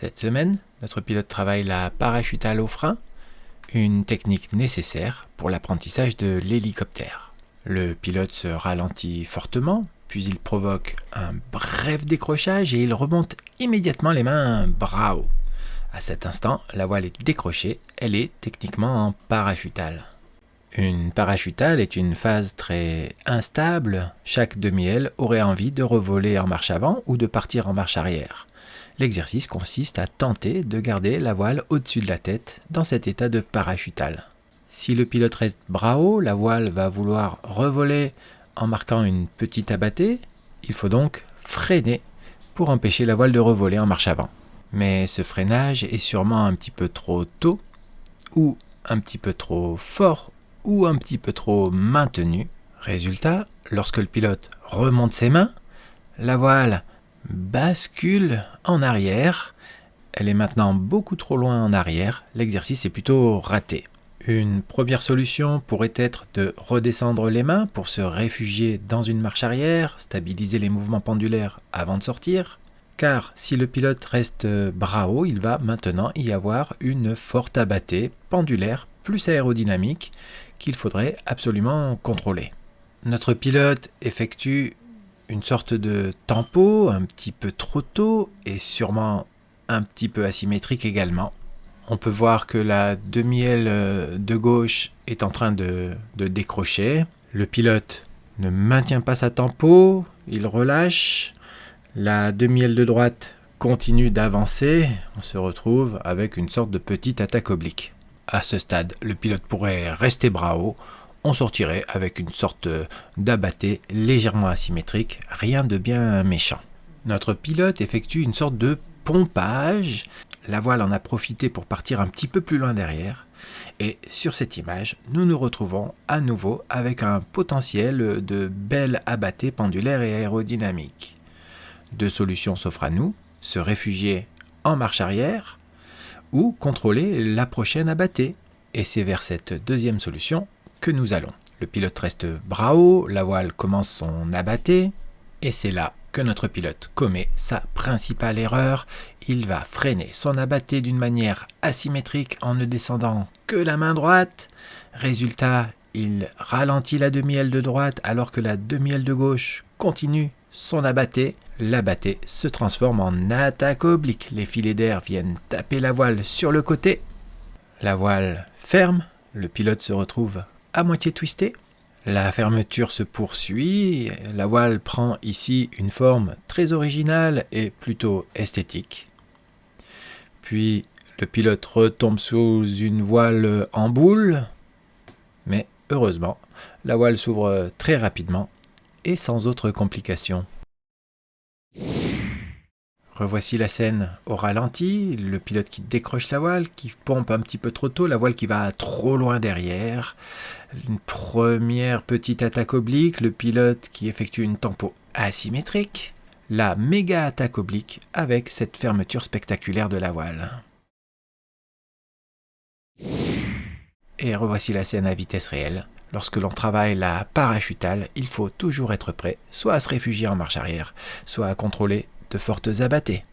Cette semaine, notre pilote travaille la parachutale au frein, une technique nécessaire pour l'apprentissage de l'hélicoptère. Le pilote se ralentit fortement, puis il provoque un bref décrochage et il remonte immédiatement les mains bras haut. À cet instant, la voile est décrochée, elle est techniquement en parachutale. Une parachutale est une phase très instable, chaque demi-aile aurait envie de revoler en marche avant ou de partir en marche arrière. L'exercice consiste à tenter de garder la voile au-dessus de la tête dans cet état de parachutale. Si le pilote reste bras haut, la voile va vouloir revoler en marquant une petite abattée. Il faut donc freiner pour empêcher la voile de revoler en marche avant. Mais ce freinage est sûrement un petit peu trop tôt, ou un petit peu trop fort, ou un petit peu trop maintenu. Résultat, lorsque le pilote remonte ses mains, la voile bascule en arrière. Elle est maintenant beaucoup trop loin en arrière. L'exercice est plutôt raté. Une première solution pourrait être de redescendre les mains pour se réfugier dans une marche arrière, stabiliser les mouvements pendulaires avant de sortir. Car si le pilote reste bras haut, il va maintenant y avoir une forte abattée pendulaire plus aérodynamique qu'il faudrait absolument contrôler. Notre pilote effectue une sorte de tempo un petit peu trop tôt et sûrement un petit peu asymétrique également. On peut voir que la demi-aile de gauche est en train de décrocher. Le pilote ne maintient pas sa tempo, il relâche. La demi-aile de droite continue d'avancer. On se retrouve avec une sorte de petite attaque oblique. À ce stade, le pilote pourrait rester bras haut. On sortirait avec une sorte d'abattée légèrement asymétrique, rien de bien méchant. Notre pilote effectue une sorte de pompage. La voile en a profité pour partir un petit peu plus loin derrière. Et sur cette image, nous nous retrouvons à nouveau avec un potentiel de belle abattée pendulaire et aérodynamique. Deux solutions s'offrent à nous, se réfugier en marche arrière ou contrôler la prochaine abattée. Et c'est vers cette deuxième solution que nous allons. Le pilote reste bras haut, la voile commence son abattée, et c'est là que notre pilote commet sa principale erreur. Il va freiner son abattée d'une manière asymétrique en ne descendant que la main droite. Résultat, il ralentit la demi-aile de droite alors que la demi-aile de gauche continue son abattée. L'abattée se transforme en attaque oblique. Les filets d'air viennent taper la voile sur le côté. La voile ferme, le pilote se retrouve à moitié twisté. La fermeture se poursuit, la voile prend ici une forme très originale et plutôt esthétique. Puis le pilote retombe sous une voile en boule, mais heureusement, la voile s'ouvre très rapidement et sans autre complication. Revoici la scène au ralenti, le pilote qui décroche la voile, qui pompe un petit peu trop tôt, la voile qui va trop loin derrière. Une première petite attaque oblique, le pilote qui effectue une tempo asymétrique. La méga attaque oblique avec cette fermeture spectaculaire de la voile. Et revoici la scène à vitesse réelle. Lorsque l'on travaille la parachutale, il faut toujours être prêt, soit à se réfugier en marche arrière, soit à contrôler de fortes abattées.